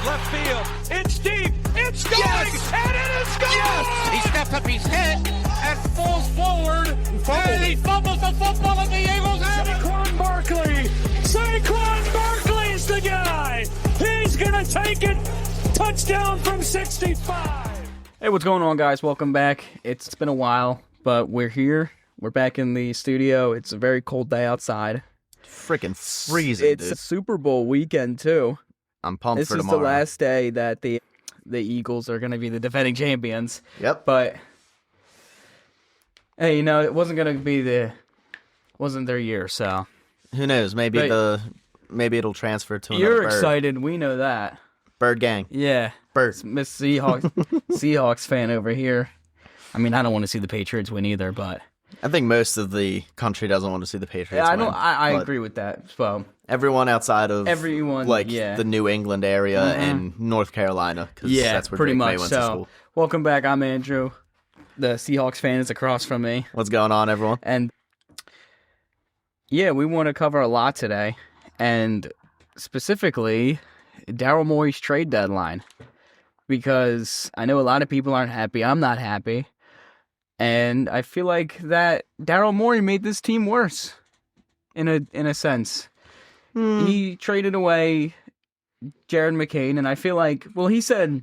left field. It's deep. It's going. Yes! And it is gone. Yes! He steps up his head and falls forward. And he fumbles the football and the Eagles have it. Saquon Barkley's the guy. He's going to take it. Touchdown from 65. Hey, what's going on, guys? Welcome back. It's been a while, but we're here. We're back in the studio. It's a very cold day outside. Freaking freezing, It's a Super Bowl weekend, too. I'm pumped This for is tomorrow. the last day that the Eagles are going to be the defending champions. Yep. But, hey, it wasn't going to be wasn't their year, so. Who knows? Maybe it'll transfer to another You're bird. excited. We know that. Bird gang. Yeah. Bird. Miss Seahawks fan over here. I mean, I don't want to see the Patriots win either, but. I think most of the country doesn't want to see the Patriots Yeah, win. I but agree with that. So everyone outside of the New England area and North Carolina, because that's where pretty Drake much. May went to So, school. welcome back. I'm Andrew. The Seahawks fan is across from me, What's going on, everyone? and yeah, we want to cover a lot today, and specifically Daryl Morey's trade deadline, because I know a lot of people aren't happy. I'm not happy. And I feel like that Daryl Morey made this team worse, in a sense. He traded away Jared McCain, and I feel like, well, he said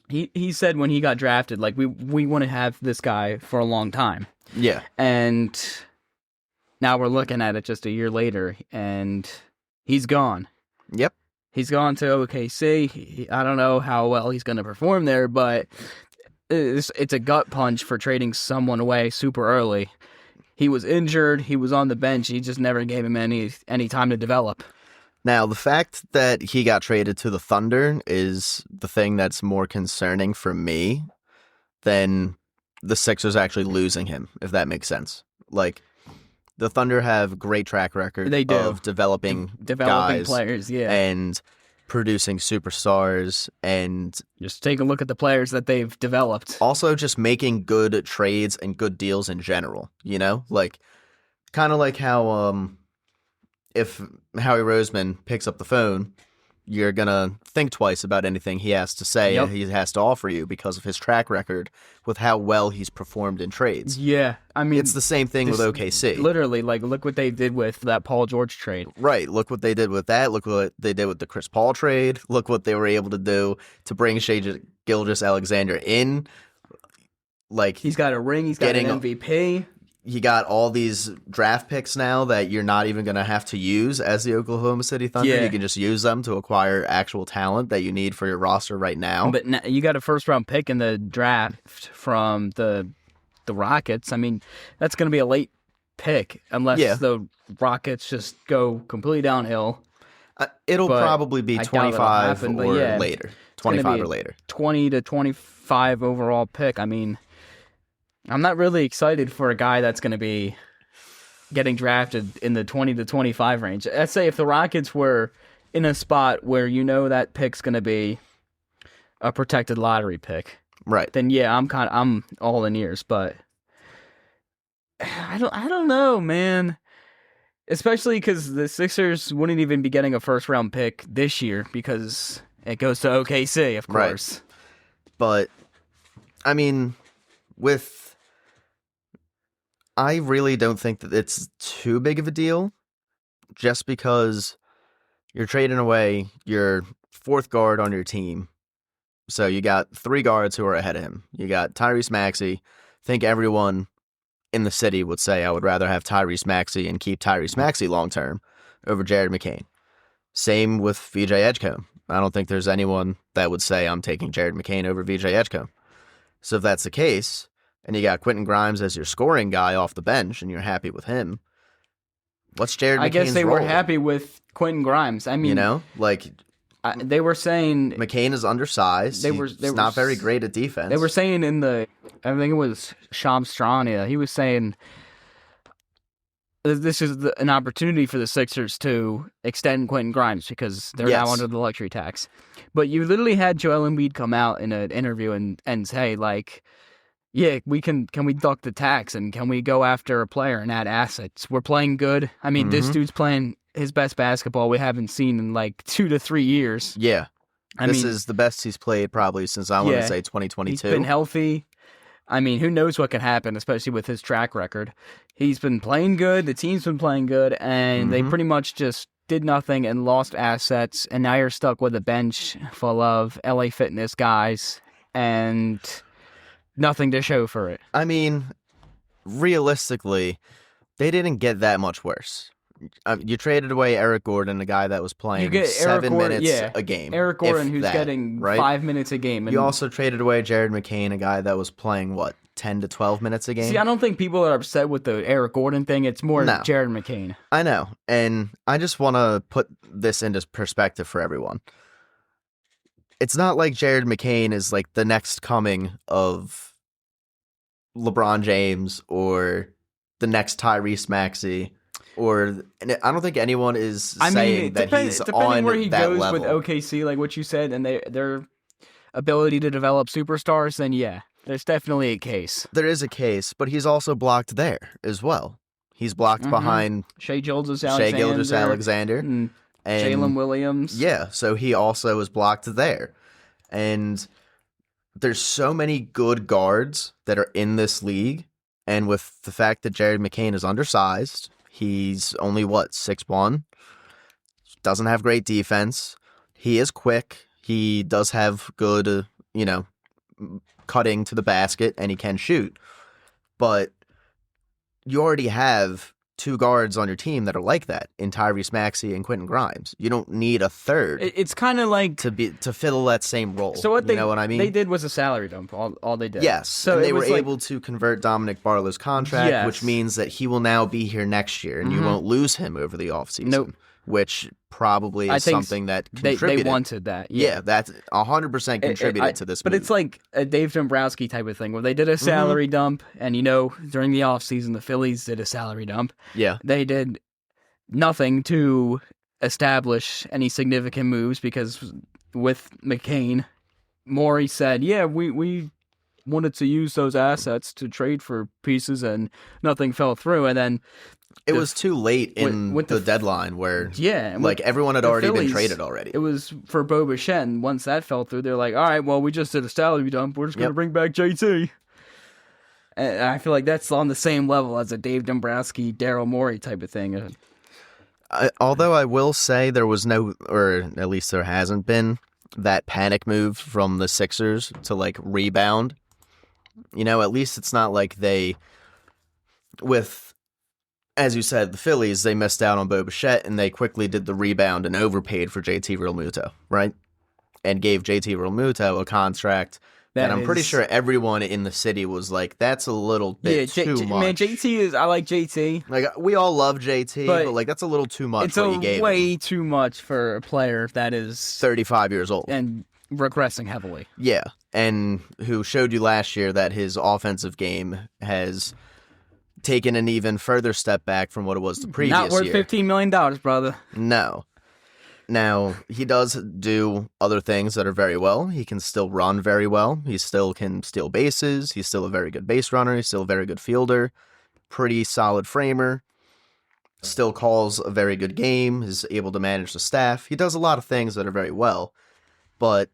when he got drafted, like, we want to have this guy for a long time. Yeah. And now we're looking at it just a year later, and he's gone. Yep. He's gone to OKC. I don't know how well he's going to perform there, but it's a gut punch for trading someone away super early. He was injured. He was on the bench. He just never gave him any time to develop. Now, the fact that he got traded to the Thunder is the thing that's more concerning for me than the Sixers actually losing him, if that makes sense. Like, the Thunder have great track record They do. of developing guys players, yeah. and producing superstars, and Just take a look at the players that they've developed. also just making good trades and good deals in general, Like, kind of like how if Howie Roseman picks up the phone, you're going to think twice about anything he has to say and he has to offer you because of his track record with how well he's performed in trades. Yeah, I mean, It's the same thing with OKC. Literally, like, look what they did with that Paul George trade. Right. Look what they did with that. Look what they did with the Chris Paul trade. Look what they were able to do to bring Shai Gilgeous-Alexander in. Like, He's got a ring. He's got an MVP. You got all these draft picks now that you're not even going to have to use as the Oklahoma City Thunder. Yeah. You can just use them to acquire actual talent that you need for your roster right now. But now, you got a first-round pick in the draft from the Rockets. I mean, that's going to be a late pick unless the Rockets just go completely downhill. It'll but probably be I doubt it'll 25 happen, but or yeah, later. it's gonna 25 be or later. 20 to 25 overall pick. I mean, I'm not really excited for a guy that's going to be getting drafted in the 20 to 25 range. Let's say if the Rockets were in a spot where that pick's going to be a protected lottery pick, Right. then yeah, I'm all in ears. But I don't know, man. Especially because the Sixers wouldn't even be getting a first round pick this year because it goes to OKC, of course. Right. But, I mean, I really don't think that it's too big of a deal just because you're trading away your fourth guard on your team. So you got three guards who are ahead of him. You got Tyrese Maxey. I think everyone in the city would say I would rather have Tyrese Maxey and keep Tyrese Maxey long-term over Jared McCain. Same with VJ Edgecombe. I don't think there's anyone that would say I'm taking Jared McCain over VJ Edgecombe. So if that's the case, and you got Quentin Grimes as your scoring guy off the bench, and you're happy with him, what's Jared McCain's I guess they were role? happy with Quentin Grimes. I mean, they were saying McCain is undersized. He's not very great at defense. They were saying I think it was Shams Charania, he was saying this is an opportunity for the Sixers to extend Quentin Grimes because they're now under the luxury tax. But you literally had Joel Embiid come out in an interview and say, like, yeah, can we duck the tax and can we go after a player and add assets? We're playing good. I mean, this dude's playing his best basketball we haven't seen in like 2 to 3 years. Yeah. This is the best he's played probably since I want to say 2022. He's been healthy. I mean, who knows what can happen, especially with his track record. He's been playing good. The team's been playing good, and they pretty much just did nothing and lost assets, and now you're stuck with a bench full of LA Fitness guys and nothing to show for it. I mean, realistically, they didn't get that much worse. You traded away Eric Gordon, a guy that was playing 7 minutes a game. Eric Gordon, who's getting 5 minutes a game. And you also traded away Jared McCain, a guy that was playing, 10 to 12 minutes a game? See, I don't think people are upset with the Eric Gordon thing. It's more Jared McCain. I know, and I just want to put this into perspective for everyone. It's not like Jared McCain is like the next coming of LeBron James or the next Tyrese Maxey. Or I don't think anyone is saying that he's on where he that goes level. With OKC, like what you said, and their ability to develop superstars, then yeah, there's definitely a case. There is a case, but he's also blocked there as well. He's blocked behind Shai Gilgeous-Alexander and Jalen Williams. Yeah, so he also is blocked there. And there's so many good guards that are in this league, and with the fact that Jared McCain is undersized, he's only, 6'1", doesn't have great defense. He is quick. He does have good, cutting to the basket, and he can shoot. But you already have two guards on your team that are like that in Tyrese Maxey and Quentin Grimes. You don't need a third. It's kind of like to fill that same role. So what you know what I mean? They did was a salary dump. All they did. Yes. So and they were able to convert Dominic Barlow's contract, which means that he will now be here next year, and you won't lose him over the offseason. Nope. Which probably is something that contributed. They wanted that. Yeah, that's 100% contributed to this move. But it's like a Dave Dombrowski type of thing where they did a salary dump, and during the offseason, the Phillies did a salary dump. Yeah. They did nothing to establish any significant moves because with McCain, Morey said, yeah, we wanted to use those assets to trade for pieces, and nothing fell through. And then it was too late in the deadline where everyone had already been traded already. It was for Bo Bichette, and once that fell through, they're like, all right, well, we just did a salary dump. We're just going to bring back JT. And I feel like that's on the same level as a Dave Dombrowski, Daryl Morey type of thing. Although I will say there was no, or at least there hasn't been, that panic move from the Sixers to rebound. At least it's not like they, as you said, the Phillies, they missed out on Bo Bichette, and they quickly did the rebound and overpaid for JT Realmuto, right? And gave JT Realmuto a contract that I'm pretty sure everyone in the city was like, that's a little bit too much. Man, I like JT. We all love JT, but that's a little too much what you gave him. It's way too much for a player that is 35 years old. And regressing heavily. Yeah, and who showed you last year that his offensive game has taken an even further step back from what it was the previous year. Not worth $15 million, brother. No. Now, he does do other things that are very well. He can still run very well. He still can steal bases. He's still a very good base runner. He's still a very good fielder. Pretty solid framer. Still calls a very good game. Is able to manage the staff. He does a lot of things that are very well. But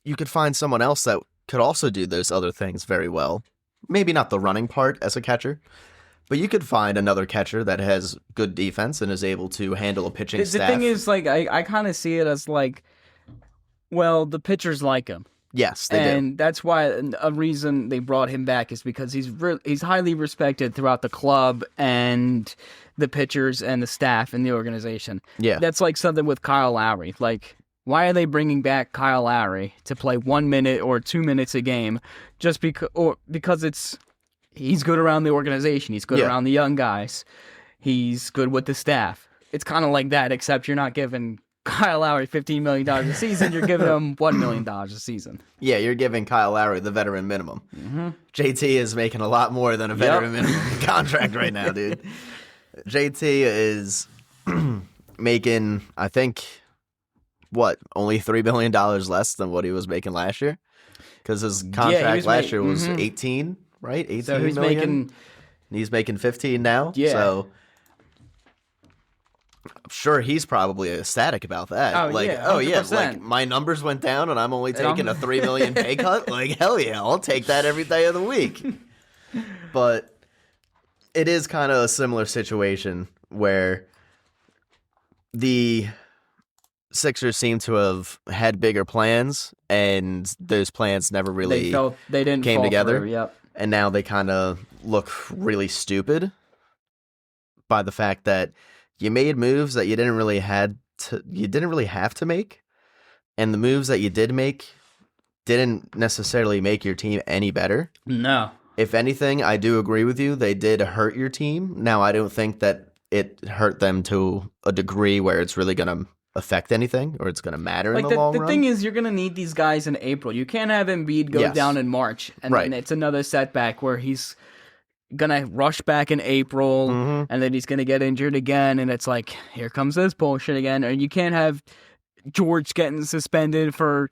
you could find someone else that could also do those other things very well. Maybe not the running part as a catcher, but you could find another catcher that has good defense and is able to handle a pitching staff. The thing is, I kind of see it as the pitchers like him. Yes, they do. And that's why a reason they brought him back is because he's highly respected throughout the club and the pitchers and the staff and the organization. Yeah. That's like something with Kyle Lowry. Why are they bringing back Kyle Lowry to play 1 minute or 2 minutes a game just because he's good around the organization, he's good around the young guys, he's good with the staff. It's kind of like that, except you're not giving Kyle Lowry $15 million a season, you're giving him $1 million a season. Yeah, you're giving Kyle Lowry the veteran minimum. Mm-hmm. JT is making a lot more than a veteran minimum contract right now, dude. JT is making, I think, only $3 billion less than what he was making last year? Because his contract last year was 18, right? 18 so he's million. He's making 15 now. Yeah. So, sure he's probably ecstatic about that. Oh, like, yeah, oh yeah, 100%. like my numbers went down and I'm only And I'm- taking a $3 million pay cut. Like, hell yeah, I'll take that every day of the week. But it is kind of a similar situation where the Sixers seem to have had bigger plans, and those plans never really they didn't came fall together. through, yep. And now they kind of look really stupid by the fact that you made moves that you didn't really have to make, and the moves that you did make didn't necessarily make your team any better. No. If anything, I do agree with you. They did hurt your team. Now, I don't think that it hurt them to a degree where it's really going to affect anything or it's going to matter in the long run. The thing is, you're going to need these guys in April. You can't have Embiid go down in March, and then it's another setback where he's going to rush back in April, and then he's going to get injured again, and it's like, here comes this bullshit again. And you can't have George getting suspended for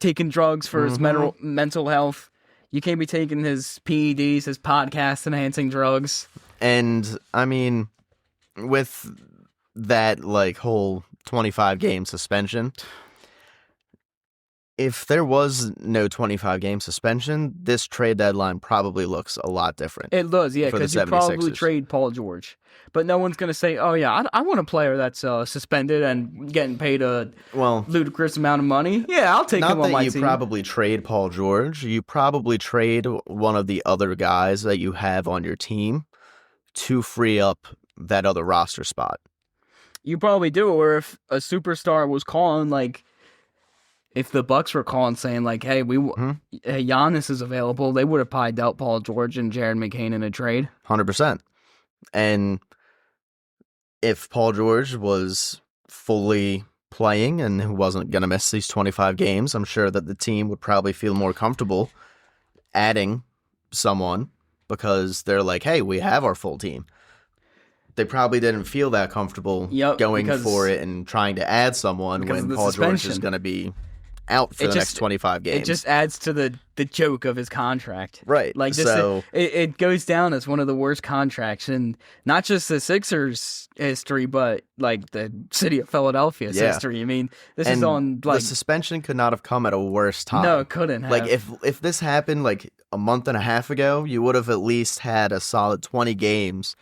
taking drugs for his mental health. You can't be taking his PEDs, his podcast-enhancing drugs. And, I mean, with that, like, whole 25-game suspension, if there was no 25-game suspension, this trade deadline probably looks a lot different. It does, yeah, for the because you probably 76ers. trade Paul George. But no one's going to say, oh, yeah, I want a player that's suspended and getting paid a ludicrous amount of money. Yeah, I'll take him on my team. Not that you probably trade Paul George. You probably trade one of the other guys that you have on your team to free up that other roster spot. You probably do, or if a superstar was calling, like, if the Bucks were calling saying, like, hey, Giannis is available, they would have probably dealt Paul George and Jared McCain in a trade. 100%. And if Paul George was fully playing and wasn't going to miss these 25 games, I'm sure that the team would probably feel more comfortable adding someone because they're like, hey, we have our full team. They probably didn't feel that comfortable going for it and trying to add someone when Paul George is going to be out for the next 25 games. It just adds to the joke of his contract. Right. Like, it goes down as one of the worst contracts in not just the Sixers' history, but, like, the city of Philadelphia's history. I mean, this is on, like... The suspension could not have come at a worse time. No, it couldn't have. Like, if this happened, like, a month and a half ago, you would have at least had a solid 20 games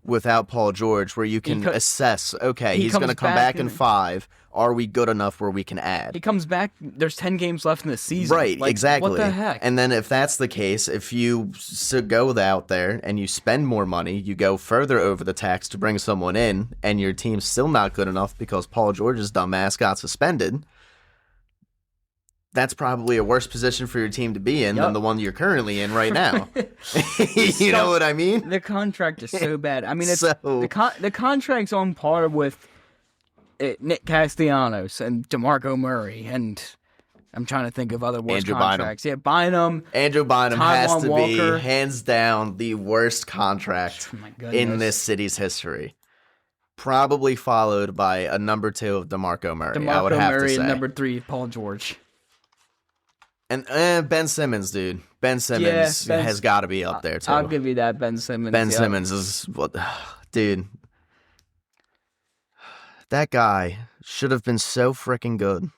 without Paul George where you can assess, okay, he's going to come back in 5. Are we good enough where we can add? He comes back, there's 10 games left in the season. Right, like, exactly. What the heck? And then if that's the case, if you go out there and you spend more money, you go further over the tax to bring someone in, and your team's still not good enough because Paul George's dumbass got suspended, that's probably a worse position for your team to be in than the one you're currently in right now. You know what I mean? The contract is so bad. I mean, it's the contract's on par with Nick Castellanos and DeMarco Murray, and I'm trying to think of other worse Andrew contracts. Yeah, Bynum. Andrew Bynum has to Walker. be, hands down, the worst contract in this city's history. Probably followed by a number 2 of DeMarco Murray, I would have to say. And number 3, Paul George. And Ben Simmons, dude. Ben Simmons has got to be up there, too. I'll give you that, Ben Simmons. Ben Simmons is what... Dude. That guy should have been so freaking good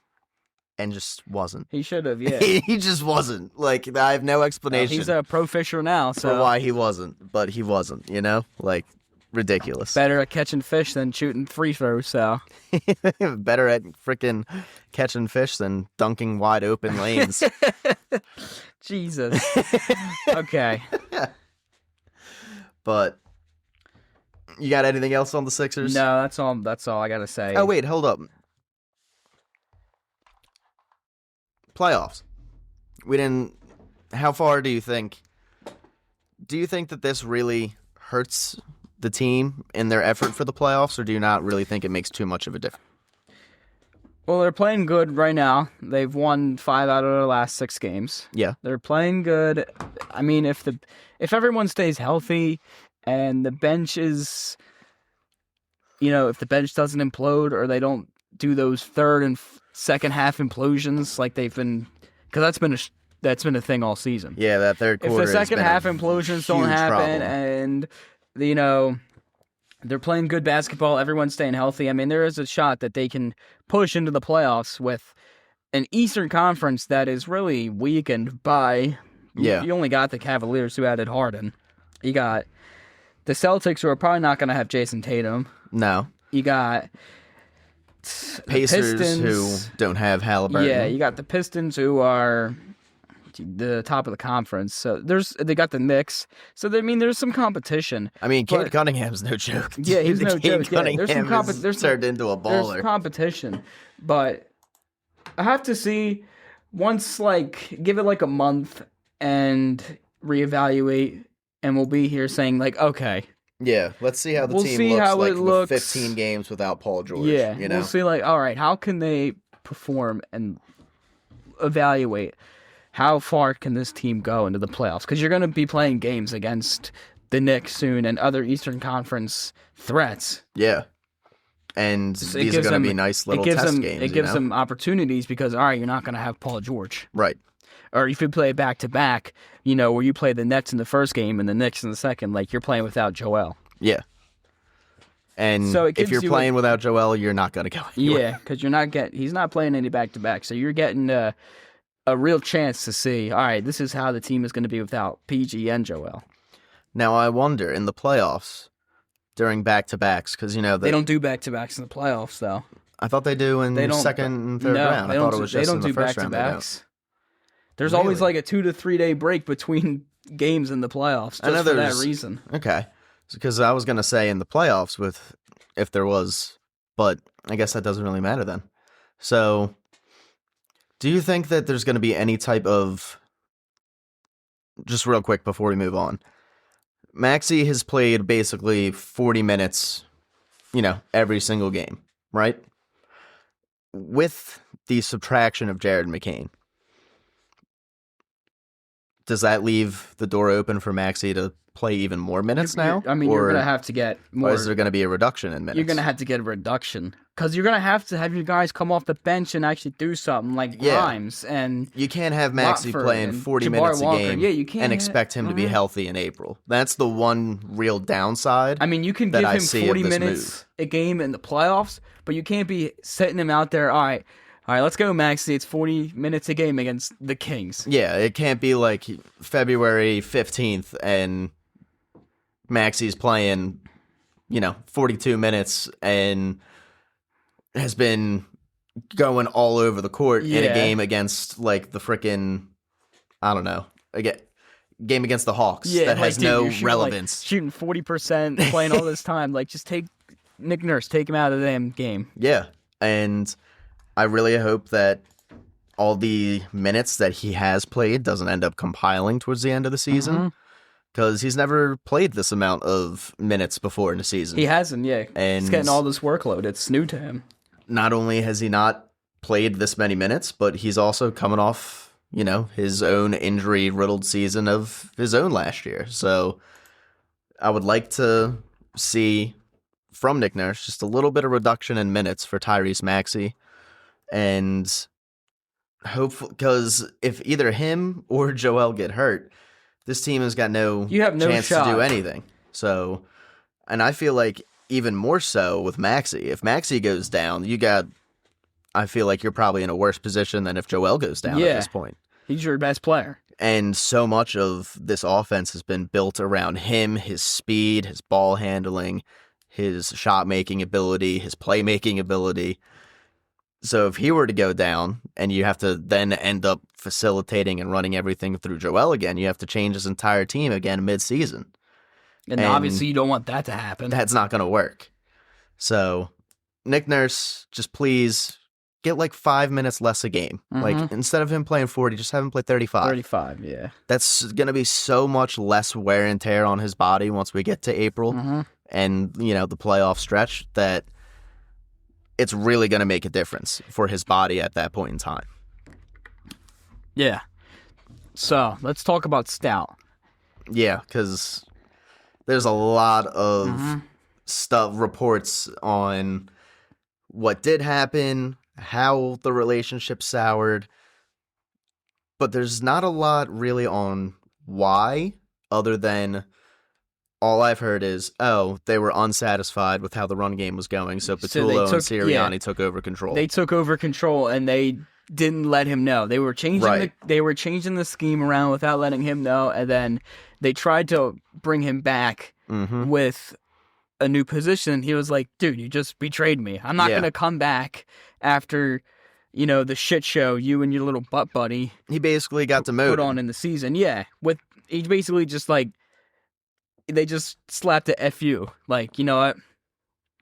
and just wasn't. He should have, yeah. He just wasn't. Like, I have no explanation. He's a pro fisher now, so... for why he wasn't, but he wasn't, you know? Like, ridiculous. Better at catching fish than shooting free throws, so... Better at freaking catching fish than dunking wide open lanes. Jesus. Okay. But... You got anything else on the Sixers? No, that's all I gotta say. Oh, wait, hold up. Playoffs. We didn't... How far do you think... Do you think that this really hurts the team in their effort for the playoffs, or do you not really think it makes too much of a difference? Well, they're playing good right now. They've won 5 out of their last 6 games. Yeah. They're playing good. I mean, if everyone stays healthy... And the bench is, if the bench doesn't implode or they don't do those third and second half implosions like they've been, because that's been a thing all season. Yeah, that third quarter. If the second half implosions don't happen, problem. and They're playing good basketball. Everyone's staying healthy. I mean, there is a shot that they can push into the playoffs with an Eastern Conference that is really weakened by... Yeah. You only got the Cavaliers who added Harden. You got the Celtics who are probably not going to have Jason Tatum. No. You got... Pacers Pistons, who don't have Halliburton. Yeah, you got the Pistons who are the top of the conference. So they got the Knicks. So there's some competition. I mean, Cade Cunningham's no joke. Yeah, he's no joke. Cunningham is turned into a baller. There's competition, but I have to see once give it a month and reevaluate, and we'll be here saying okay. Yeah, let's see how the we'll team see looks how like it looks. with 15 games without Paul George. Yeah, you know? we'll see all right, how can they perform and evaluate how far can this team go into the playoffs? Because you're going to be playing games against the Knicks soon and other Eastern Conference threats. Yeah. And So these are going to be nice little test games. It gives them opportunities because, all right, you're not going to have Paul George. Right. Or if you play back-to-back, where you play the Nets in the first game and the Knicks in the second, you're playing without Joel. Yeah. And so if you're playing without Joel, you're not going to go anywhere. Yeah, because he's not playing any back-to-back, so you're getting a real chance to see, all right, this is how the team is going to be without PG and Joel. Now, I wonder, in the playoffs, during back-to-backs, because, they don't do back-to-backs in the playoffs, though. I thought they do in second and third round. I thought it was just in the first round. There's always a 2 to 3 day break between games in the playoffs just for that reason. Okay. Because I was going to say in the playoffs if there was, but I guess that doesn't really matter then. So, do you think that there's going to be any type of, just real quick before we move on, Maxey has played basically 40 minutes, every single game, right? With the subtraction of Jared McCain, does that leave the door open for Maxey to play even more minutes now? I mean, you're going to have to get more. Or is there going to be a reduction in minutes? You're going to have to get a reduction. Because you're going to have your guys come off the bench and actually do something like Grimes. And you can't have Maxey Watford playing 40 minutes a game you can't and expect him to be healthy in April. That's the one real downside. I mean, you can give him 40 minutes a game in the playoffs, but you can't be setting him out there, all right, let's go, Maxey. It's 40 minutes a game against the Kings. Yeah, it can't be like February 15th and Maxey's playing, 42 minutes and has been going all over the court in a game against, the frickin', I don't know, game against the Hawks that has no relevance. Shooting 40%, playing all this time. Just take Nick Nurse, take him out of the damn game. Yeah, and I really hope that all the minutes that he has played doesn't end up compiling towards the end of the season, because he's never played this amount of minutes before in the season. He hasn't, yeah. And he's getting all this workload. It's new to him. Not only has he not played this many minutes, but he's also coming off, his own injury-riddled season of his own last year. So I would like to see from Nick Nurse just a little bit of reduction in minutes for Tyrese Maxey. And hopefully, because if either him or Joel get hurt, this team has got no chance to do anything. So, and I feel like even more so with Maxey. If Maxey goes down, I feel like you're probably in a worse position than if Joel goes down at this point. He's your best player. And so much of this offense has been built around him, his speed, his ball handling, his shot-making ability, his playmaking ability. So if he were to go down and you have to then end up facilitating and running everything through Joel again, you have to change his entire team again mid-season. And obviously you don't want that to happen. That's not going to work. So Nick Nurse, just please get 5 minutes less a game. Instead of him playing 40, just have him play 35. 35, yeah. That's going to be so much less wear and tear on his body once we get to April and, the playoff stretch that it's really going to make a difference for his body at that point in time. Yeah. So, let's talk about Stout. Yeah, because there's a lot of reports on what did happen, how the relationship soured, but there's not a lot really on why, other than all I've heard is, they were unsatisfied with how the run game was going, so Patullo and Sirianni took over control. They took over control, and they didn't let him know. They were changing the scheme around without letting him know, and then they tried to bring him back with a new position. He was like, dude, you just betrayed me. I'm not going to come back after, the shit show you and your little butt buddy. He basically got demoted. Put on in the season. Yeah. He basically just they just slapped a F you. Like, you know what?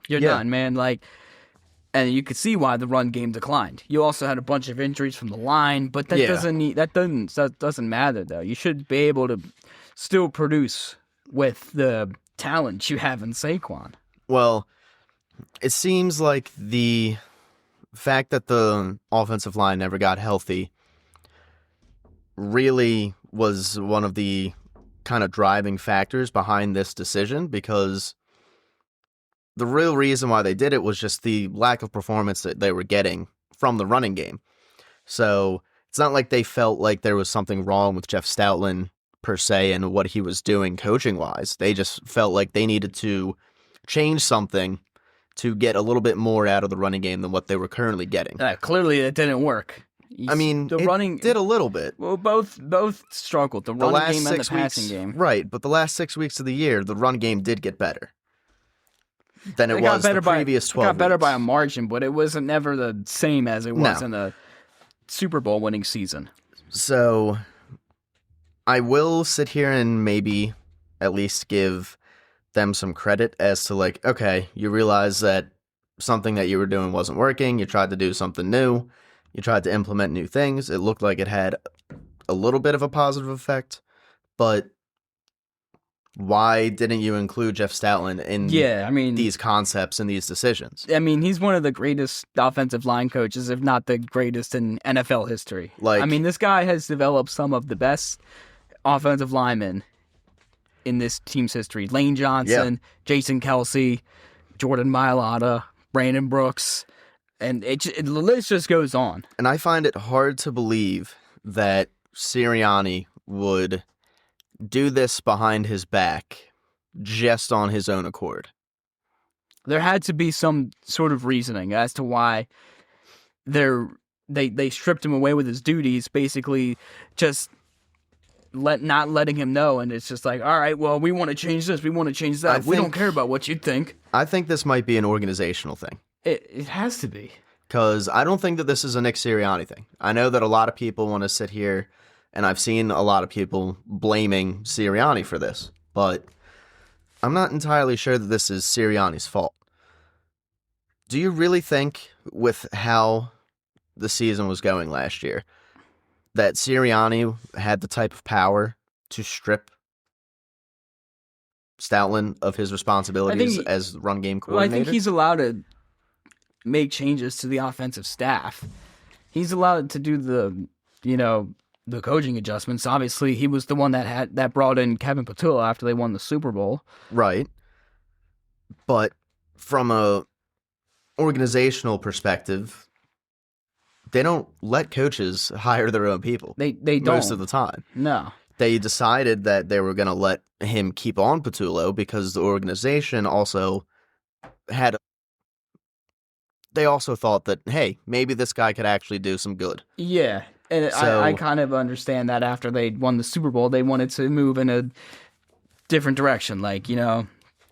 You're done, man. Like, and you could see why the run game declined. You also had a bunch of injuries from the line, but that doesn't matter though. You should be able to still produce with the talent you have in Saquon. Well, it seems like the fact that the offensive line never got healthy really was one of the kind of driving factors behind this decision, because the real reason why they did it was just the lack of performance that they were getting from the running game. So it's not like they felt like there was something wrong with Jeff Stoutland per se and what he was doing coaching wise. They just felt like they needed to change something to get a little bit more out of the running game than what they were currently getting. Clearly it didn't work. It did a little bit. Well, both struggled, the running game and the passing game. Right, but the last 6 weeks of the year, the run game did get better than it was the previous 12 weeks. It got better by a margin, but it wasn't never the same as it was in the Super Bowl winning season. So I will sit here and maybe at least give them some credit as to okay, you realize that something that you were doing wasn't working. You tried to do something new. You tried to implement new things. It looked like it had a little bit of a positive effect, but why didn't you include Jeff Stoutland in these concepts and these decisions? I mean, he's one of the greatest offensive line coaches, if not the greatest in NFL history. This guy has developed some of the best offensive linemen in this team's history. Lane Johnson, Jason Kelsey, Jordan Mailata, Brandon Brooks, and the list just goes on. And I find it hard to believe that Sirianni would do this behind his back just on his own accord. There had to be some sort of reasoning as to why they stripped him away with his duties, basically just not letting him know, and it's just like, all right, well, we want to change this, we want to change that. We don't care about what you think. I think this might be an organizational thing. It has to be. Because I don't think that this is a Nick Sirianni thing. I know that a lot of people want to sit here, and I've seen a lot of people blaming Sirianni for this, but I'm not entirely sure that this is Sirianni's fault. Do you really think, with how the season was going last year, that Sirianni had the type of power to strip Stoutland of his responsibilities as run game coordinator? Well, I think he's allowed to make changes to the offensive staff. He's allowed to do the coaching adjustments. Obviously, he was the one that brought in Kevin Patullo after they won the Super Bowl. Right. But from a organizational perspective, they don't let coaches hire their own people. They don't. Most of the time. No. They decided that they were going to let him keep on Patullo because the organization also they also thought that, hey, maybe this guy could actually do some good. Yeah, and I kind of understand that after they won the Super Bowl, they wanted to move in a different direction.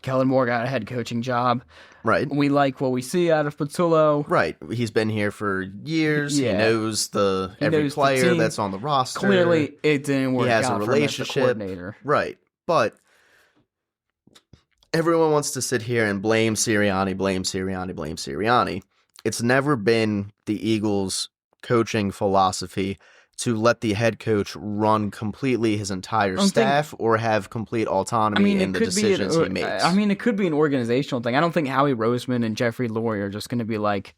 Kellen Moore got a head coaching job. Right. We like what we see out of Patullo. Right. He's been here for years. Yeah. He knows every player that's on the roster. Clearly, it didn't work out. He has a relationship. For him as the coordinator. Right. But everyone wants to sit here and blame Sirianni, blame Sirianni, blame Sirianni. It's never been the Eagles' coaching philosophy to let the head coach run completely his entire staff or have complete autonomy in the decisions he makes. It could be an organizational thing. I don't think Howie Roseman and Jeffrey Lurie are just going to be like,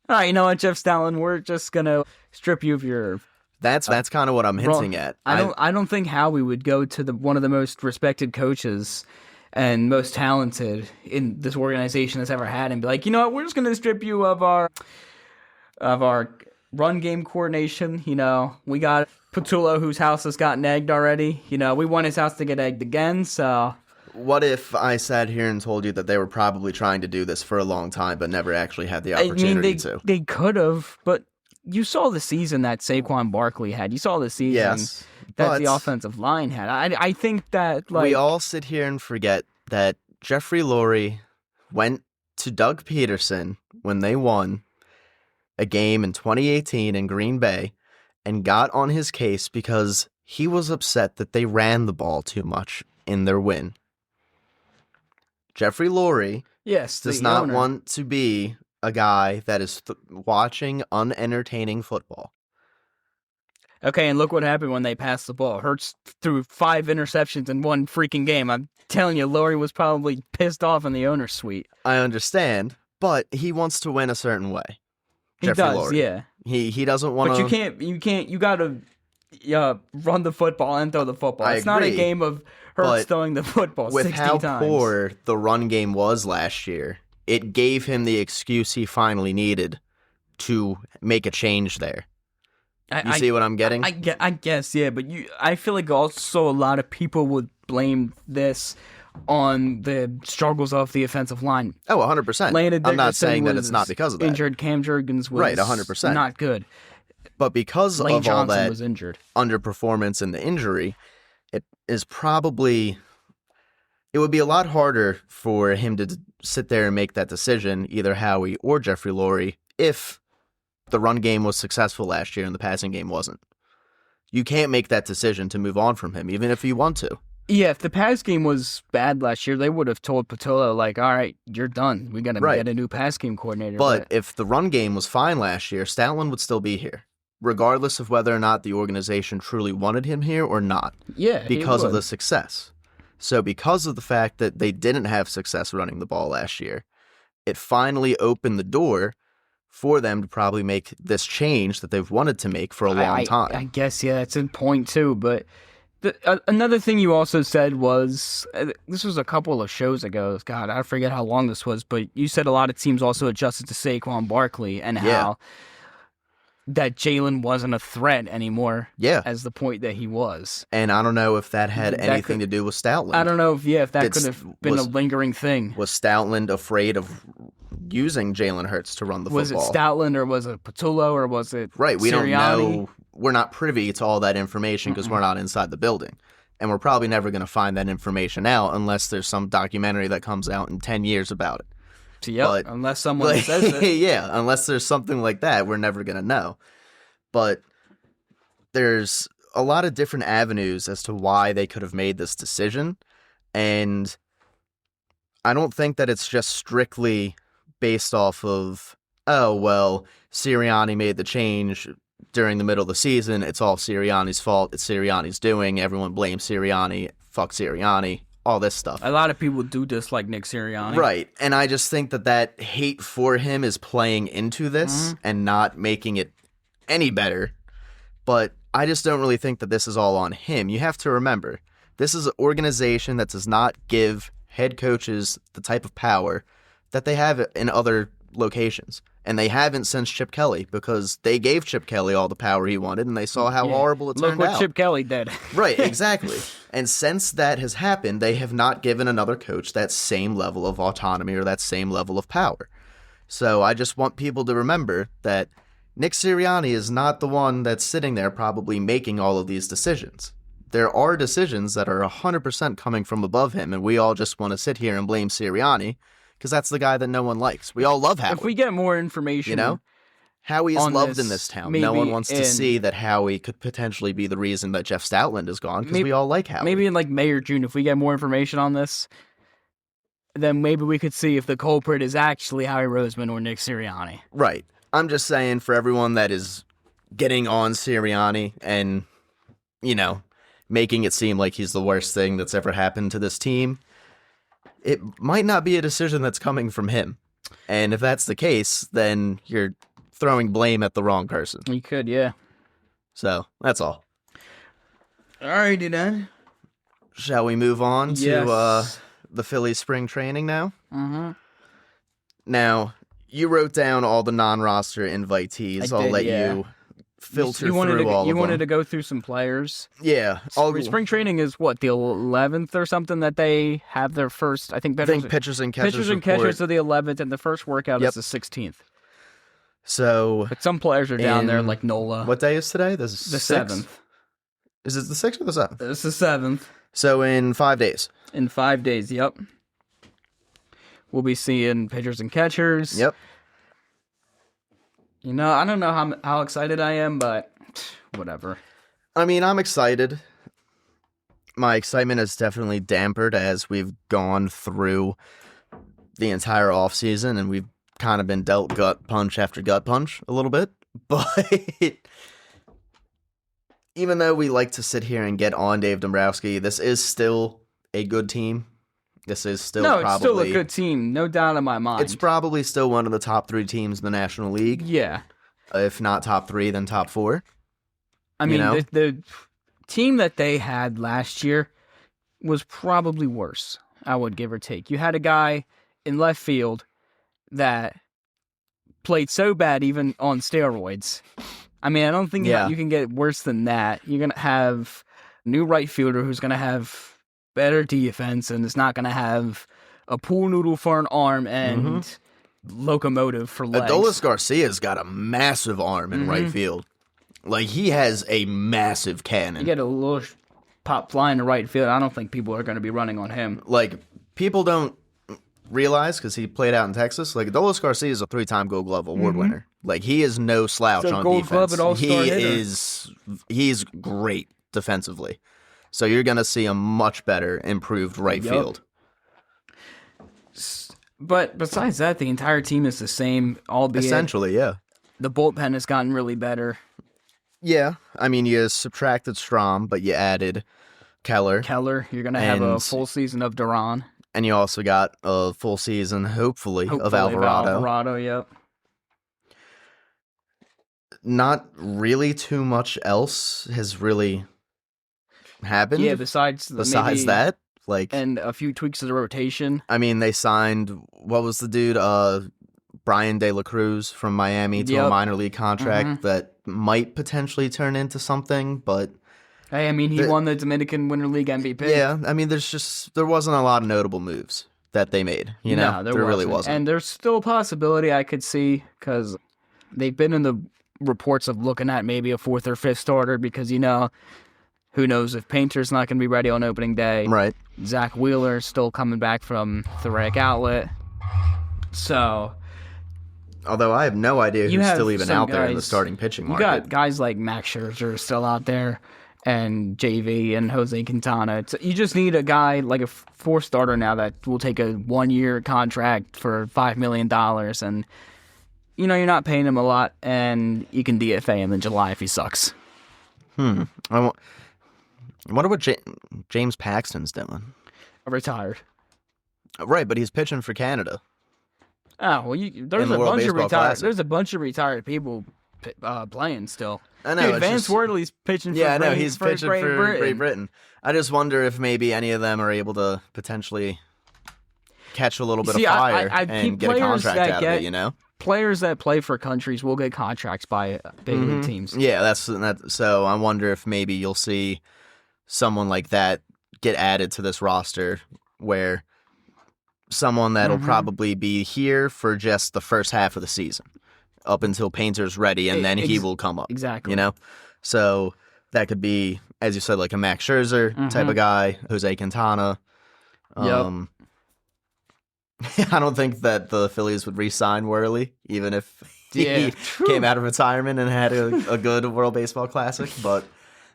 all right, you know what, Jeff Stoutland, we're just going to strip you of your... That's kind of what I'm hinting at. I don't think Howie would go to one of the most respected coaches and most talented in this organization that's ever had and be like, you know what, we're just going to strip you of our run game coordination. We got Patullo, whose house has gotten egged already. We want his house to get egged again, so... What if I sat here and told you that they were probably trying to do this for a long time, but never actually had the opportunity to? They could have, but you saw the season that Saquon Barkley had. You saw the season that the offensive line had. I think that we all sit here and forget that Jeffrey Lurie went to Doug Peterson when they won a game in 2018 in Green Bay and got on his case because he was upset that they ran the ball too much in their win. Jeffrey Lurie does not want to be a guy that is watching unentertaining football. Okay, and look what happened when they passed the ball. Hurts threw 5 interceptions in one freaking game. I'm telling you, Lurie was probably pissed off in the owner's suite. I understand, but he wants to win a certain way. Jeffrey Lurie. Yeah. He doesn't want to. But you got to run the football and throw the football. It's not a game of Hurts throwing the football 60 times. With how poor the run game was last year, it gave him the excuse he finally needed to make a change there. You see what I'm getting? I guess, yeah, but I feel like also a lot of people would blame this on the struggles of the offensive line. Oh, 100%. I'm not saying that it's not because of that. Injured. Cam Jurgens was right, 100%. Not good. But because Lane of Johnson all that was injured. Underperformance and the injury, it is probably... It would be a lot harder for him to sit there and make that decision, either Howie or Jeffrey Lurie, if the run game was successful last year and the passing game wasn't. You can't make that decision to move on from him, even if you want to. Yeah, if the pass game was bad last year, they would have told Patullo, like, all right, you're done. We got to get a new pass game coordinator. But if the run game was fine last year, Stoutland would still be here, regardless of whether or not the organization truly wanted him here or not. Yeah, because of the success. So because of the fact that they didn't have success running the ball last year, it finally opened the door for them to probably make this change that they've wanted to make for a long time. I guess, yeah, that's a point too. But another thing you also said was, this was a couple of shows ago, God, I forget how long this was, but you said a lot of teams also adjusted to Saquon Barkley and how that Jalen wasn't a threat anymore as the point that he was. And I don't know if that had anything to do with Stoutland. I don't know if that could have been a lingering thing. Was Stoutland afraid of using Jalen Hurts to run the football? Was it Stoutland or was it Patullo or was it Right, we Sirianni? Don't know. We're not privy to all that information because we're not inside the building. And we're probably never going to find that information out unless there's some documentary that comes out in 10 years about it. Yep, unless someone says it. Yeah, unless there's something like that, we're never going to know. But there's a lot of different avenues as to why they could have made this decision. And I don't think that it's just strictly based off of, oh, well, Sirianni made the change during the middle of the season. It's all Sirianni's fault. It's Sirianni's doing. Everyone blames Sirianni. Fuck Sirianni. All this stuff. A lot of people do dislike Nick Sirianni. Right. And I just think that hate for him is playing into this and not making it any better. But I just don't really think that this is all on him. You have to remember, this is an organization that does not give head coaches the type of power that they have in other locations. And they haven't since Chip Kelly, because they gave Chip Kelly all the power he wanted, and they saw how horrible it turned out. Look what Chip Kelly did. Right, exactly. And since that has happened, they have not given another coach that same level of autonomy or that same level of power. So I just want people to remember that Nick Sirianni is not the one that's sitting there probably making all of these decisions. There are decisions that are 100% coming from above him, and we all just want to sit here and blame Sirianni, because that's the guy that no one likes. We all love Howie. If we get more information, you know, Howie is loved in this town. No one wants to see that Howie could potentially be the reason that Jeff Stoutland is gone, because we all like Howie. Maybe in like May or June, if we get more information on this, then maybe we could see if the culprit is actually Howie Roseman or Nick Sirianni. Right. I'm just saying, for everyone that is getting on Sirianni and, you know, making it seem like he's the worst thing that's ever happened to this team, it might not be a decision that's coming from him. And if that's the case, then you're throwing blame at the wrong person. You could, yeah. So, that's all. Alrighty then. Shall we move on to the Phillies spring training now? Mm-hmm. Now, you wrote down all the non-roster invitees. I'll let you filter you wanted through to, all you of wanted them. to go through some players. Yeah. Spring training is what, the 11th or something that they have their first, I think pitchers and catchers pitchers and report. catchers are the 11th, and the first workout is the 16th. So But some players are down there, like Nola. What day is today? The 7th. Is it the 6th or the 7th? It's the 7th. So in 5 days. In 5 days, yep. We'll be seeing pitchers and catchers. Yep. You know, I don't know how excited I am, but whatever. I mean, I'm excited. My excitement is definitely dampered as we've gone through the entire offseason, and we've kind of been dealt gut punch after gut punch a little bit. But even though we like to sit here and get on Dave Dombrowski, this is still a good team. This is still it's still a good team, no doubt in my mind. It's probably still one of the top 3 teams in the National League. Yeah. If not top 3, then top 4. I mean, the team that they had last year was probably worse, I would give or take. You had a guy in left field that played so bad even on steroids. I mean, I don't think you can get worse than that. You're going to have a new right fielder who's going to have better defense and is not going to have a pool noodle for an arm and locomotive for legs. Adolis Garcia's got a massive arm in right field. Like, he has a massive cannon. You get a little pop fly in the right field. I don't think people are going to be running on him. Like, people don't realize, because he played out in Texas, like, Adolis Garcia is a 3-time Gold Glove Award winner. Like, he is no slouch on Gold defense. Glove and All-Star hitter. He's great defensively. So you're going to see a much better, improved right field. But besides that, the entire team is the same, albeit Essentially, yeah. the bullpen has gotten really better. Yeah. I mean, you subtracted Strom, but you added Keller. You're going to have a full season of Duran. And you also got a full season, hopefully of Alvarado. Alvarado, yep. Not really too much else has really happened. Yeah, besides that, like, and a few tweaks of the rotation. I mean, they signed, what was the dude, Brian De La Cruz from Miami to a minor league contract that might potentially turn into something, but Hey, I mean, he won the Dominican Winter League MVP. Yeah, I mean, there wasn't a lot of notable moves that they made, you know? No, there really wasn't. And there's still a possibility I could see, because they've been in the reports of looking at maybe a 4th or 5th starter, because, you know, who knows if Painter's not going to be ready on opening day. Right. Zach Wheeler's still coming back from thoracic outlet. So, although I have no idea who's still even out there in the guys- starting pitching you market. got guys like Max Scherzer still out there, and JV and Jose Quintana. You just need a guy like a 4th starter now that will take a 1-year contract for $5 million, and you know you're not paying him a lot, and you can DFA him in July if he sucks. I wonder what James Paxton's doing. Retired. Right, but he's pitching for Canada. Oh well, there's the a World bunch of Baseball retired. Classic. There's a bunch of retired people playing still. I know. Dude, it's Vance just- Worley's pitching. Yeah, I for know. Great- He's for pitching Great for Britain. Great Britain. I just wonder if maybe any of them are able to potentially catch a little bit of fire I and keep get a players contract that out of get- it, you know? Players that play for countries will get contracts by big league teams. Yeah, that's that. So I wonder if maybe you'll see someone like that get added to this roster, where someone that'll probably be here for just the first half of the season, up until Painter's ready, and then he will come up. Exactly. You know, so that could be, as you said, like a Max Scherzer type of guy, Jose Quintana. Yep. I don't think that the Phillies would re-sign Worley, even if he Yeah, came out of retirement and had a good World Baseball Classic. But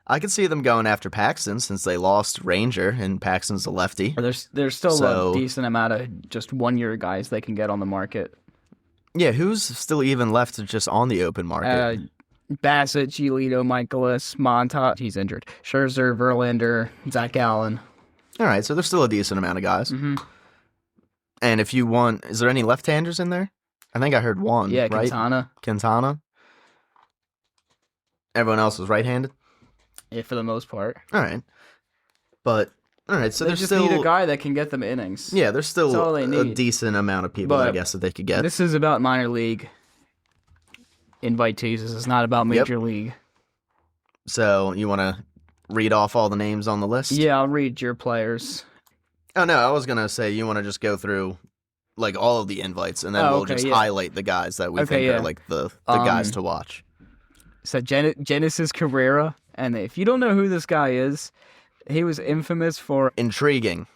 I could see them going after Paxton, since they lost Ranger, and Paxton's a lefty. There's still So- a decent amount of just 1-year guys they can get on the market. Yeah, who's still even left just on the open market? Bassett, Giolito, Michaelis, Montas, he's injured. Scherzer, Verlander, Zach Allen. All right, so there's still a decent amount of guys. And if you want, is there any left-handers in there? I think I heard one, Yeah, right? Quintana. Everyone else is right-handed? Yeah, for the most part. All right. But, all right, so They there's just still... need a guy that can get them innings. Yeah, there's That's still all they a need. decent amount of people, I But guess, that they could get. This is about minor league. invitees. This is not about Major League. So you want to read off all the names on the list? Yeah, I'll read your players. Oh, no, I was going to say you want to just go through like all of the invites, and then we'll just highlight the guys that we think are like the guys to watch. So Genesis Carrera, and if you don't know who this guy is, he was infamous for... Intriguing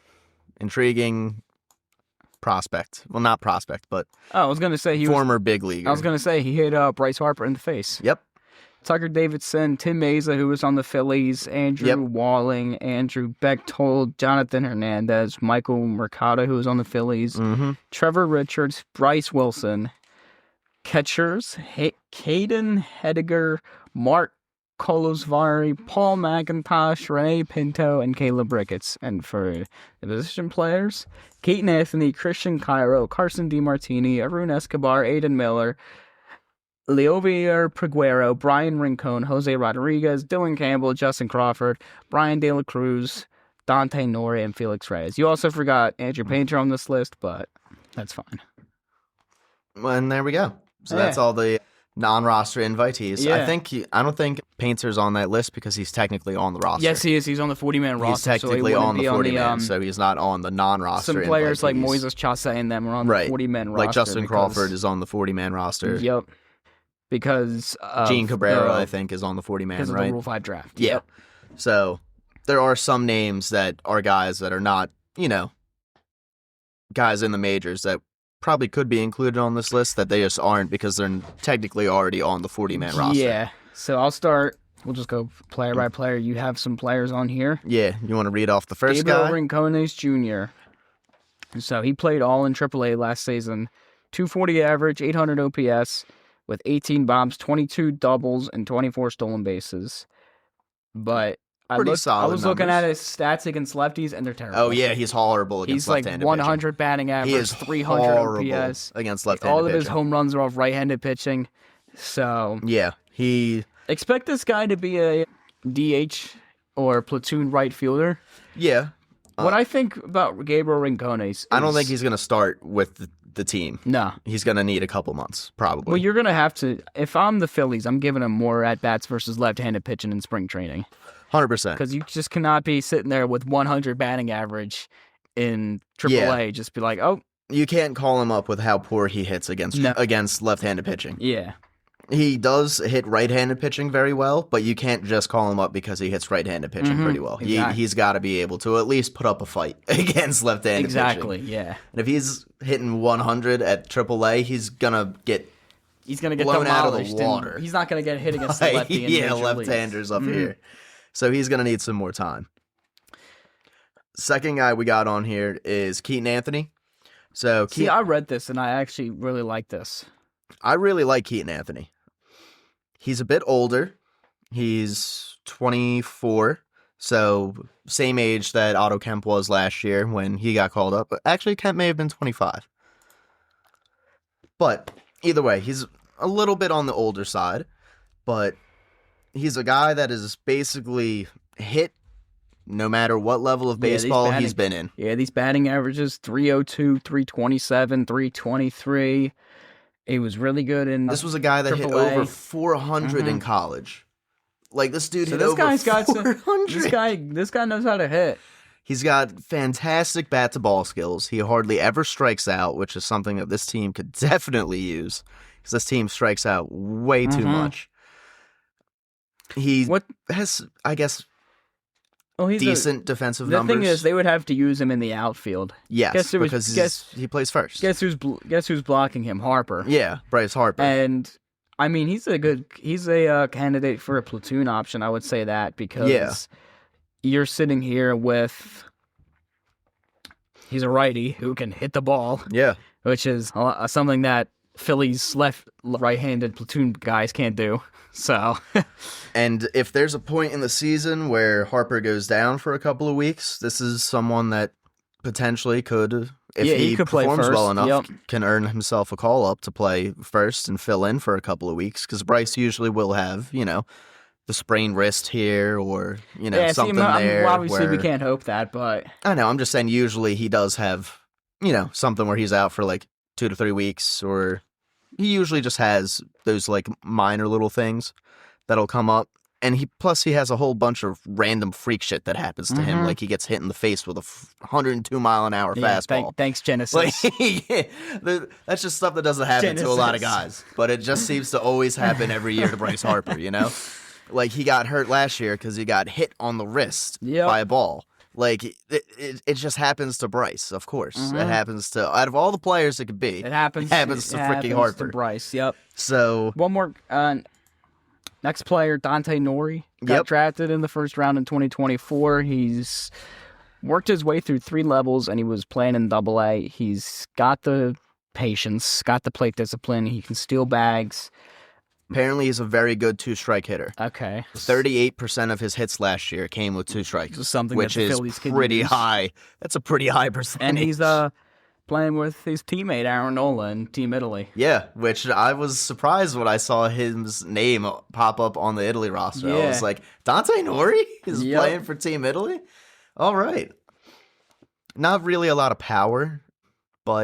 prospect. Well, not prospect, but I was going to say former big leaguer. I was going to say he hit Bryce Harper in the face. Yep. Tucker Davidson, Tim Meza, who was on the Phillies, Andrew Walling, Andrew Bechtold, Jonathan Hernandez, Michael Mercado, who was on the Phillies, Trevor Richards, Bryce Wilson, catchers, Caden Hediger, Mark Kolosvari, Paul McIntosh, Renee Pinto, and Caleb Ricketts. And for the position players, Keaton Anthony, Christian Cairo, Carson DiMartini, Arun Escobar, Aiden Miller, Leovier Peguero, Brian Rincon, Jose Rodriguez, Dylan Campbell, Justin Crawford, Brian De La Cruz, Dante Nori, and Felix Reyes. You also forgot Andrew Painter on this list, but that's fine. And there we go. So that's all the non-roster invitees. Yeah. I don't think Painter's on that list because he's technically on the roster. Yes, he is. He's on the 40-man roster. He's technically on the 40-man, so he's not on the non-roster Some players invitees. like Moises Chausse and them are on the 40-man roster. Like Justin Crawford is on the 40-man roster. Yep. Because Gene Cabrera, I think, is on the 40-man, because of right? the Rule 5 draft. Yeah. Yep. So there are some names that are guys that are not, guys in the majors that probably could be included on this list that they just aren't because they're technically already on the 40-man roster. Yeah. So I'll start. We'll just go player by player. You have some players on here. Yeah. You want to read off the first Gabriel guy? Rincones Jr. So he played all in AAA last season. 240 average, 800 OPS, with 18 bombs, 22 doubles, and 24 stolen bases. But I was looking at his stats against lefties, and they're terrible. Oh, yeah, he's horrible against left-handed He's like 100 pitching. batting average, He is 300 horrible OPS. against left-handed All of his pitching. home runs are off right-handed pitching. So Yeah, expect this guy to be a DH or platoon right fielder. Yeah. What I think about Gabriel Rincones is... I don't think he's going to start with the team. No. He's going to need a couple months, probably. Well, you're going to have to... If I'm the Phillies, I'm giving him more at-bats versus left-handed pitching in spring training. 100%. Because you just cannot be sitting there with 100 batting average in AAA. Just be like, oh... You can't call him up with how poor he hits against left-handed pitching. Yeah. He does hit right-handed pitching very well, but you can't just call him up because he hits right-handed pitching pretty well. Exactly. He's got to be able to at least put up a fight against left-handed pitching. Exactly, yeah. And if he's hitting 100 at AAA, he's going to get blown out of the water. He's not going to get hit against the lefty in Major left-handers up here. So he's going to need some more time. Second guy we got on here is Keaton Anthony. So I read this, and I actually really like this. I really like Keaton Anthony. He's a bit older. He's 24, so same age that Otto Kemp was last year when he got called up. Actually, Kemp may have been 25. But either way, he's a little bit on the older side, but he's a guy that is basically hit no matter what level of baseball he's been in. Yeah, these batting averages, 302, 327, 323. He was really good in This was a guy that hit AAA. over 400 in college. Like, this dude hit this over guy's 400. This guy knows how to hit. He's got fantastic bat-to-ball skills. He hardly ever strikes out, which is something that this team could definitely use. Because this team strikes out way too much. He has, I guess, decent defensive numbers. The thing is, they would have to use him in the outfield. Yes, because he plays first. Guess who's blocking him? Harper. Yeah, Bryce Harper. And I mean, he's a candidate for a platoon option. I would say that because you're sitting here with he's a righty who can hit the ball. Yeah, which is something that Phillies right-handed platoon guys can't do. So, and if there's a point in the season where Harper goes down for a couple of weeks, this is someone that potentially could, if he performs well enough, can earn himself a call-up to play first and fill in for a couple of weeks, because Bryce usually will have, the sprained wrist here or, something there. Obviously, we can't hope that, but... I know, I'm just saying usually he does have, something where he's out for like 2 to 3 weeks or he usually just has those like minor little things that'll come up. And he has a whole bunch of random freak shit that happens to him. Like he gets hit in the face with a 102 mile an hour fastball. Thanks, Genesis. Like, that's just stuff that doesn't happen to a lot of guys. But it just seems to always happen every year to Bryce Harper, you know? Like he got hurt last year because he got hit on the wrist by a ball. Like it just happens to Bryce, of course. It happens to, out of all the players it could be, it happens to freaking Harper. To Bryce, yep. So one more. Next player, Dante Nori, got drafted in the first round in 2024. He's worked his way through 3 levels, and he was playing in Double-A. He's got the patience, got the plate discipline. He can steal bags. Apparently, he's a very good 2-strike hitter. Okay. 38% of his hits last year came with 2 strikes, something which that the is Phillies could pretty use. high. That's a pretty high percentage. And he's playing with his teammate Aaron Nola in Team Italy. Yeah, which I was surprised when I saw his name pop up on the Italy roster. Yeah. I was like, Dante Nori is playing for Team Italy? All right. Not really a lot of power, or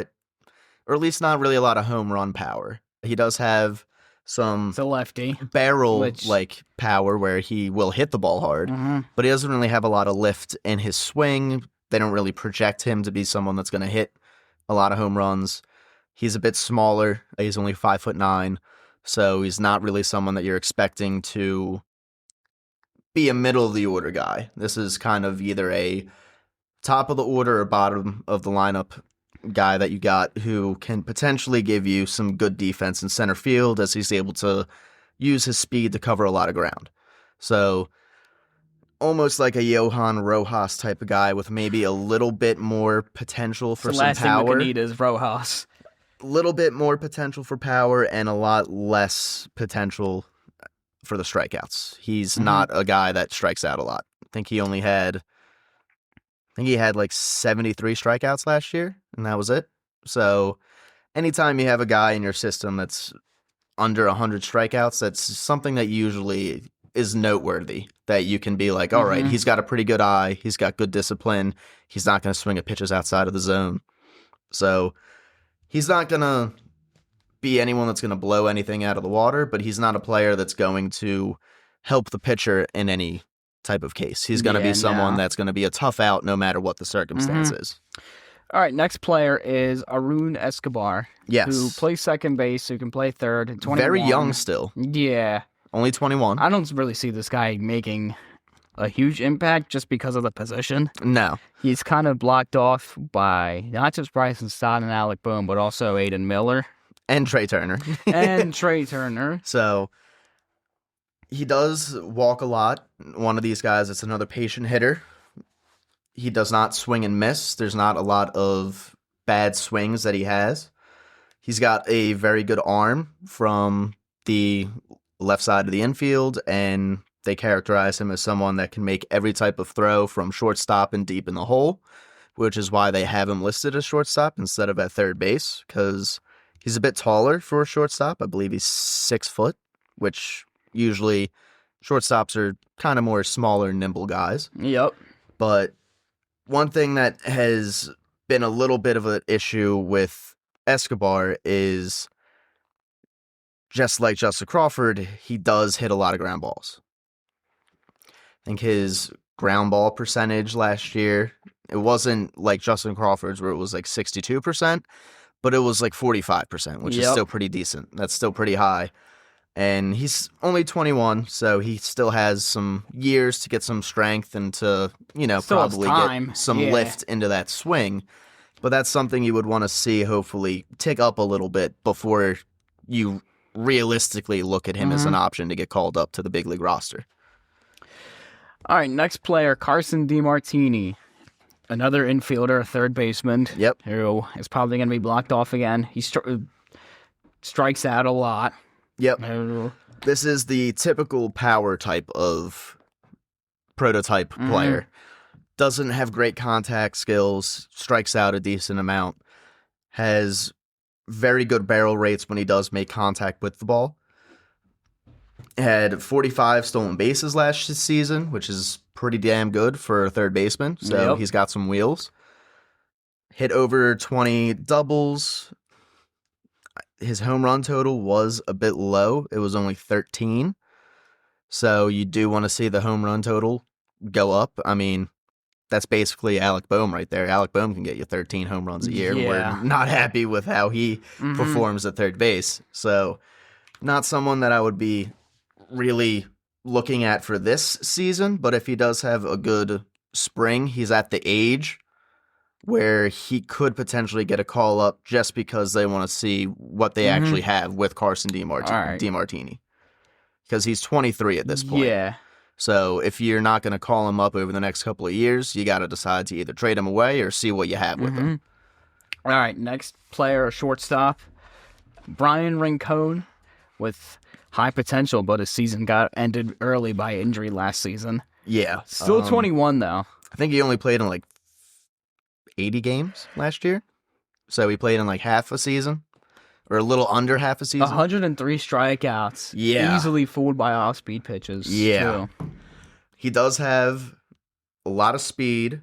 at least not really a lot of home run power. He does have some It's a lefty. barrel like power where he will hit the ball hard, but he doesn't really have a lot of lift in his swing. They don't really project him to be someone that's going to hit a lot of home runs. He's a bit smaller. He's only 5'9", so he's not really someone that you're expecting to be a middle of the order guy. This is kind of either a top of the order or bottom of the lineup guy that you got who can potentially give you some good defense in center field as he's able to use his speed to cover a lot of ground. So almost like a Johan Rojas type of guy with maybe a little bit more potential for some last power. thing we could need is Rojas. A little bit more potential for power and a lot less potential for the strikeouts. He's not a guy that strikes out a lot. I think he had like 73 strikeouts last year, and that was it. So anytime you have a guy in your system that's under 100 strikeouts, that's something that usually is noteworthy, that you can be like, all right, he's got a pretty good eye, he's got good discipline, he's not going to swing at pitches outside of the zone. So he's not going to be anyone that's going to blow anything out of the water, but he's not a player that's going to help the pitcher in any type of case. He's going to be someone that's going to be a tough out no matter what the circumstance is. All right, next player is Arun Escobar. Yes. Who plays second base, who can play third. 21. Very young still. Yeah. Only 21. I don't really see this guy making a huge impact just because of the position. No. He's kind of blocked off by not just Bryson Stott and Alec Bohm, but also Aiden Miller. And Trey Turner. And Trey Turner. So he does walk a lot. One of these guys that's another patient hitter. He does not swing and miss. There's not a lot of bad swings that he has. He's got a very good arm from the left side of the infield, and they characterize him as someone that can make every type of throw from shortstop and deep in the hole, which is why they have him listed as shortstop instead of at third base, because he's a bit taller for a shortstop. I believe he's 6 foot, which usually shortstops are kind of more smaller, nimble guys. Yep. But one thing that has been a little bit of an issue with Escobar is, just like Justin Crawford, he does hit a lot of ground balls. I think his ground ball percentage last year, it wasn't like Justin Crawford's where it was like 62%, but it was like 45%, which is still pretty decent. That's still pretty high. And he's only 21, so he still has some years to get some strength and to, probably get some lift into that swing. But that's something you would want to see hopefully tick up a little bit before you realistically look at him as an option to get called up to the big league roster. All right, next player, Carson DeMartini. Another infielder, a third baseman. Yep. Who is probably going to be blocked off again. He strikes out a lot. Yep. This is the typical power type of prototype player. Doesn't have great contact skills, strikes out a decent amount, has very good barrel rates when he does make contact with the ball. Had 45 stolen bases last season, which is pretty damn good for a third baseman, so he's got some wheels. Hit over 20 doubles. his home run total was a bit low. It was only 13. So you do want to see the home run total go up. I mean, that's basically Alec Boehm right there. Alec Boehm can get you 13 home runs a year. Yeah. We're not happy with how he performs at third base. So not someone that I would be really looking at for this season. But if he does have a good spring, he's at the age where he could potentially get a call up just because they want to see what they actually have with Carson DeMartini. Because he's 23 at this point. Yeah. So if you're not going to call him up over the next couple of years, you got to decide to either trade him away or see what you have with him. All right, next player, a shortstop, Brian Rincon, with high potential, but his season got ended early by injury last season. Yeah. Still 21, though. I think he only played in like 80 games last year. So he played in like half a season. Or a little under half a season. 103 strikeouts. Yeah. Easily fooled by off-speed pitches. Yeah. Too. He does have a lot of speed.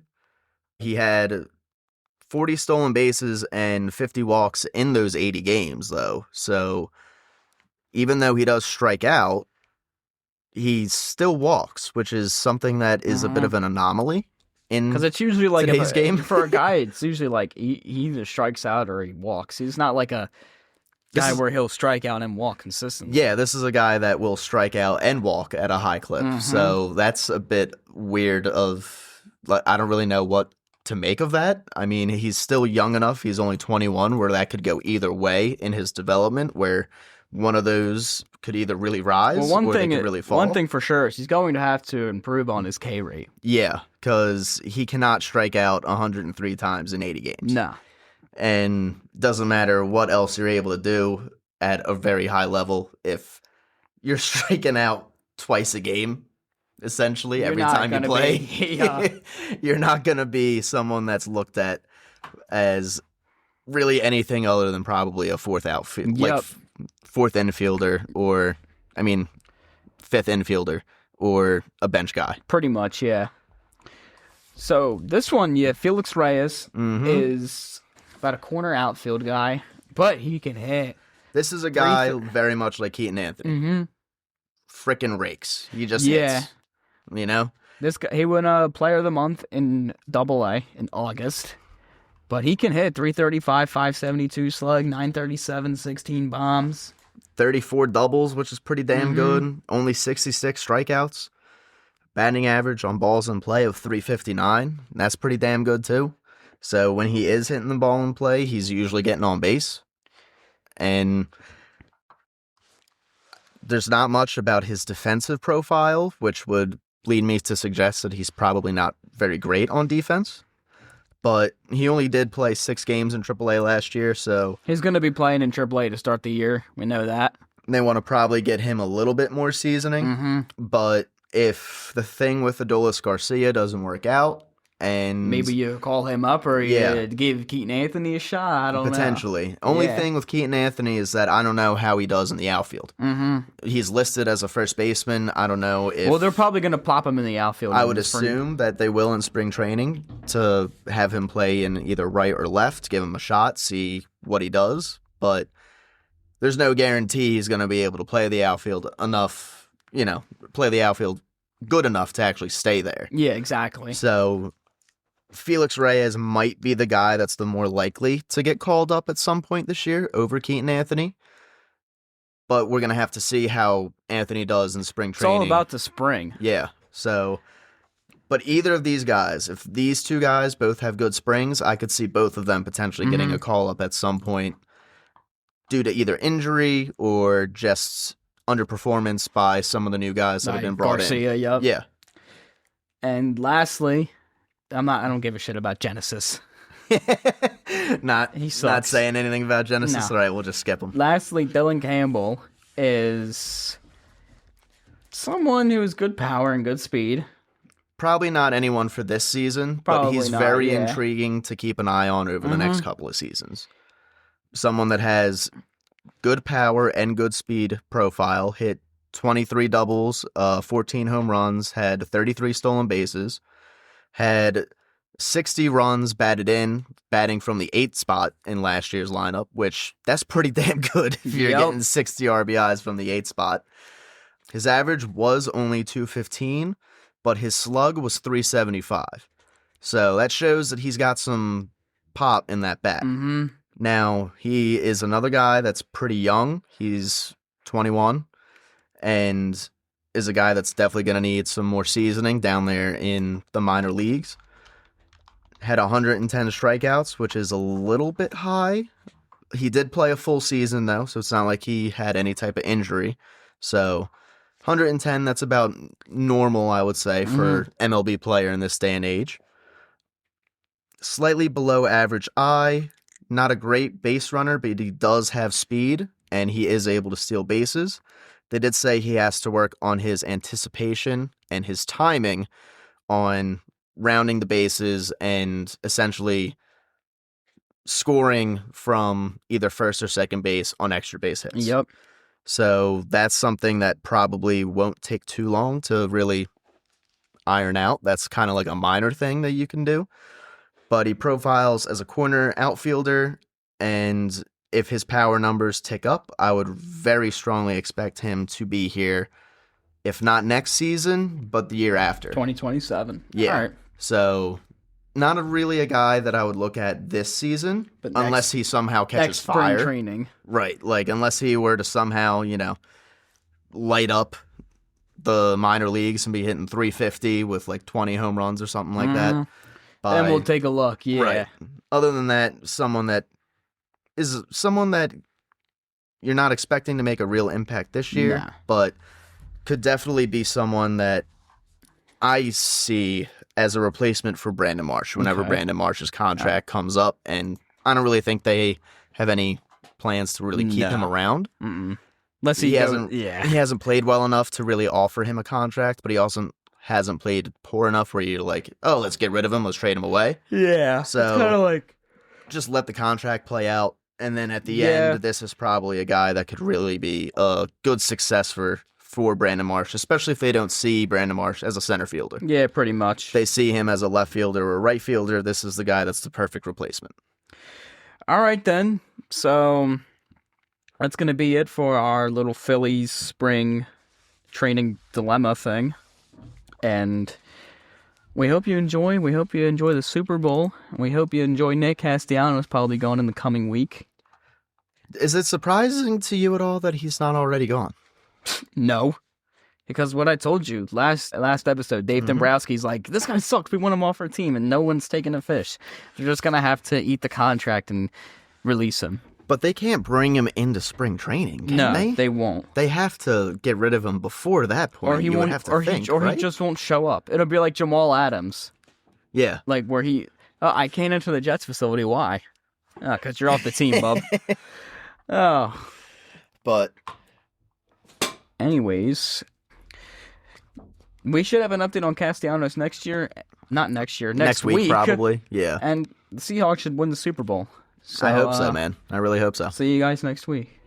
He had 40 stolen bases and 50 walks in those 80 games, though. So even though he does strike out, he still walks, which is something that is a bit of an anomaly in Because it's usually like today's game. For a guy, it's usually like he either strikes out or he walks. He's not like a guy where he'll strike out and walk consistently. Yeah, this is a guy that will strike out and walk at a high clip. So that's a bit weird I don't really know what to make of that. I mean, he's still young enough. He's only 21, where that could go either way in his development, where one of those could either really rise or they could really fall. One thing for sure is he's going to have to improve on his K rate. Yeah, because he cannot strike out 103 times in 80 games. No. And doesn't matter what else you're able to do at a very high level if you're striking out twice a game, essentially, every time you play. You're not going to be someone that's looked at as really anything other than probably a fourth infielder fifth infielder or a bench guy. Pretty much, yeah. So this one, Felix Reyes is about a corner outfield guy, but he can hit. This is a guy very much like Keaton Anthony. Frickin' rakes. He just hits. You know? This guy, he won a Player of the Month in AA in August, but he can hit 335, 572 slug, 937, 16 bombs. 34 doubles, which is pretty damn good. Only 66 strikeouts. Batting average on balls in play of 359. That's pretty damn good, too. So when he is hitting the ball in play, he's usually getting on base. And there's not much about his defensive profile, which would lead me to suggest that he's probably not very great on defense. But he only did play 6 games in AAA last year, so he's going to be playing in AAA to start the year. We know that. They want to probably get him a little bit more seasoning. But if the thing with Adolis Garcia doesn't work out, and maybe you call him up or you give Keaton Anthony a shot. I don't know. Potentially. Only thing with Keaton Anthony is that I don't know how he does in the outfield. He's listed as a first baseman. I don't know if... Well, they're probably going to plop him in the outfield. I would assume that they will in spring training to have him play in either right or left, give him a shot, see what he does. But there's no guarantee he's going to be able to play the outfield enough, play the outfield good enough to actually stay there. Yeah, exactly. So Felix Reyes might be the guy that's the more likely to get called up at some point this year over Keaton Anthony. But we're going to have to see how Anthony does in spring training. It's all about the spring. Yeah. So, but either of these guys, if these two guys both have good springs, I could see both of them potentially getting a call up at some point due to either injury or just underperformance by some of the new guys that have been brought in. Yep. Yeah. And lastly, I don't give a shit about Genesis. Not saying anything about Genesis. No. All right, we'll just skip him. Lastly, Dylan Campbell is someone who has good power and good speed. Probably not anyone for this season, but he's very intriguing to keep an eye on over the next couple of seasons. Someone that has good power and good speed profile, hit 23 doubles, 14 home runs, had 33 stolen bases, had 60 runs batted in, batting from the 8th spot in last year's lineup, which that's pretty damn good if you're getting 60 RBIs from the 8th spot. His average was only 215, but his slug was 375. So that shows that he's got some pop in that bat. Mm-hmm. Now, he is another guy that's pretty young. He's 21 and is a guy that's definitely going to need some more seasoning down there in the minor leagues. Had 110 strikeouts, which is a little bit high. He did play a full season, though, so it's not like he had any type of injury. So 110, that's about normal, I would say, for MLB player in this day and age. Slightly below average eye. Not a great base runner, but he does have speed, and he is able to steal bases. They did say he has to work on his anticipation and his timing on rounding the bases and essentially scoring from either first or second base on extra base hits. Yep. So that's something that probably won't take too long to really iron out. That's kind of like a minor thing that you can do. But he profiles as a corner outfielder, and if his power numbers tick up, I would very strongly expect him to be here, if not next season, but the year after. 2027. Yeah. All right. So not really a guy that I would look at this season, But unless he somehow catches next spring fire. training. Right. Like, unless he were to somehow, light up the minor leagues and be hitting 350 with like 20 home runs or something like that. Then we'll take a look. Yeah. Right. Other than that, someone that you're not expecting to make a real impact this year, Nah. but could definitely be someone that I see as a replacement for Brandon Marsh whenever Okay. Brandon Marsh's contract comes up, and I don't really think they have any plans to really keep him around. Mm-mm. Unless He hasn't Yeah. he hasn't played well enough to really offer him a contract, but he also hasn't played poor enough where you're like, oh, let's get rid of him, let's trade him away. Yeah. So- it's kind of like. Just let the contract play out, and then at the Yeah. end, this is probably a guy that could really be a good success for Brandon Marsh, especially if they don't see Brandon Marsh as a center fielder. Yeah, pretty much. They see him as a left fielder or a right fielder. This is the guy that's the perfect replacement. All right, then. So that's going to be it for our little Phillies spring training dilemma thing. And we hope you enjoy. We hope you enjoy the Super Bowl. We hope you enjoy Nick Castellanos probably going in the coming week. Is it surprising to you at all that he's not already gone? No. Because what I told you last episode, Dave Dombrowski's like, this guy sucks. We want him off our team, and no one's taking a fish. They're just going to have to eat the contract and release him. But they can't bring him into spring training, can they won't. They have to get rid of him before that point. Or he you would won't. have to Or think, he right? just won't show up. It'll be like Jamal Adams, Yeah. like where I can't enter the Jets facility. Why? Because you're off the team, bub. Oh. But Anyways, we should have an update on Castellanos next year. Not next year. Next week probably. Yeah. And the Seahawks should win the Super Bowl. So, I hope so, man. I really hope so. See you guys next week.